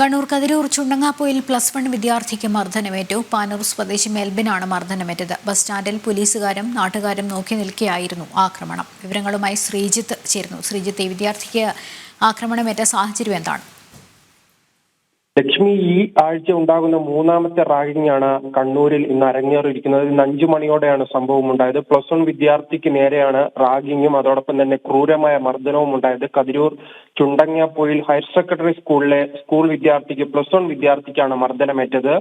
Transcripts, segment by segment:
കണ്ണൂർ കതിരൂർ ചുണ്ടങ്ങാപ്പൊയിൽ +1 വിദ്യാർത്ഥിക്ക് മർദ്ദനമേറ്റു. പാനൂർ സ്വദേശി മെൽബിനാണ് മർദ്ദനമേറ്റത്. ബസ് സ്റ്റാൻഡിൽ പോലീസുകാരും നാട്ടുകാരും നോക്കി നിൽക്കെയായിരുന്നു ആക്രമണം. വിവരങ്ങളുമായി ശ്രീജിത്ത് ചേരുന്നു. ശ്രീജിത്ത്, ഈ വിദ്യാർത്ഥിക്ക് ആക്രമണമേറ്റ സാഹചര്യം എന്താണ്? ലക്ഷ്മി, ഈ ആഴ്ച ഉണ്ടാകുന്ന മൂന്നാമത്തെ റാഗിംഗാണ് കണ്ണൂരിൽ ഇന്ന് അരങ്ങേറിയിരിക്കുന്നത്. ഇന്ന് 5 മണിയോടെയാണ് സംഭവം ഉണ്ടായത്. +1 വിദ്യാർത്ഥിക്ക് നേരെയാണ് റാഗിങ്ങും അതോടൊപ്പം തന്നെ ക്രൂരമായ മർദ്ദനവും ഉണ്ടായത്. കതിരൂർ ചുണ്ടങ്ങാപ്പൊയിൽ ഹയർ സെക്കൻഡറി സ്കൂളിലെ സ്കൂൾ വിദ്യാർത്ഥിക്ക് +1 വിദ്യാർത്ഥിക്കാണ് മർദ്ദനമേറ്റത്.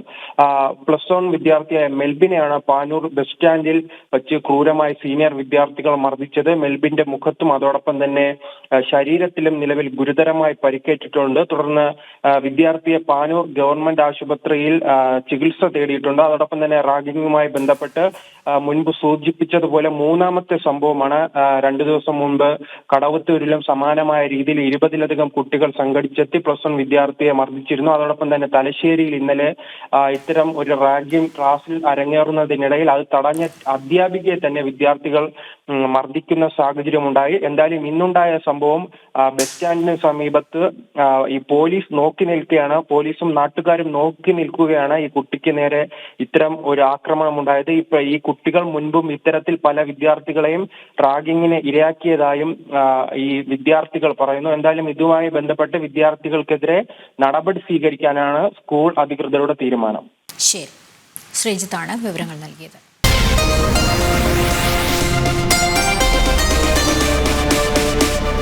+1 വിദ്യാർത്ഥിയായ മെൽബിനെയാണ് പാനൂർ ബസ് സ്റ്റാൻഡിൽ വെച്ച് ക്രൂരമായി സീനിയർ വിദ്യാർത്ഥികൾ മർദ്ദിച്ചത്. മെൽബിന്റെ മുഖത്തും അതോടൊപ്പം തന്നെ ശരീരത്തിലും നിലവിൽ ഗുരുതരമായി പരിക്കേറ്റിട്ടുണ്ട്. തുടർന്ന് വിദ്യാർത്ഥിയെ പാനൂർ ഗവൺമെന്റ് ആശുപത്രിയിൽ ചികിത്സ തേടിയിട്ടുണ്ട്. അതോടൊപ്പം തന്നെ റാഗിങ്ങുമായി ബന്ധപ്പെട്ട് മുൻപ് സൂചിപ്പിച്ചതുപോലെ മൂന്നാമത്തെ സംഭവമാണ്. 2 ദിവസം മുൻപ് കടവത്തൂരിലും സമാനമായ രീതിയിൽ 20-ലധികം കുട്ടികൾ സംഘടിച്ചെത്തി +1 വിദ്യാർത്ഥിയെ മർദ്ദിച്ചിരുന്നു. അതോടൊപ്പം തന്നെ തലശ്ശേരിയിൽ ഇന്നലെ ഇത്തരം ഒരു റാഗിംഗ് ക്ലാസ്സിൽ അരങ്ങേറുന്നതിനിടയിൽ അത് തടഞ്ഞ അധ്യാപികയെ തന്നെ വിദ്യാർത്ഥികൾ മർദ്ദിക്കുന്ന സാഹചര്യമുണ്ടായി. എന്തായാലും ഇന്നുണ്ടായ സംഭവം ബസ് സ്റ്റാൻഡിന് സമീപത്ത് ഈ പോലീസ് നോക്കി നിൽക്കുകയാണ്. പോലീസും നാട്ടുകാരും നോക്കി നിൽക്കുകയാണ് ഈ കുട്ടിക്ക് നേരെ ഇത്തരം ഒരു ആക്രമണം ഉണ്ടായത്. ഈ കുട്ടികൾ മുൻപും ഇത്തരത്തിൽ പല വിദ്യാർത്ഥികളെയും റാഗിങ്ങിന് ഇരയാക്കിയതായും ഈ വിദ്യാർത്ഥികൾ പറയുന്നു. എന്തായാലും ഇതുമായി ബന്ധപ്പെട്ട് വിദ്യാർത്ഥികൾക്കെതിരെ നടപടി സ്വീകരിക്കാനാണ് സ്കൂൾ അധികൃതരുടെ തീരുമാനം. ശരി, ശ്രീജിത്താണ് വിവരങ്ങൾ നൽകിയത്.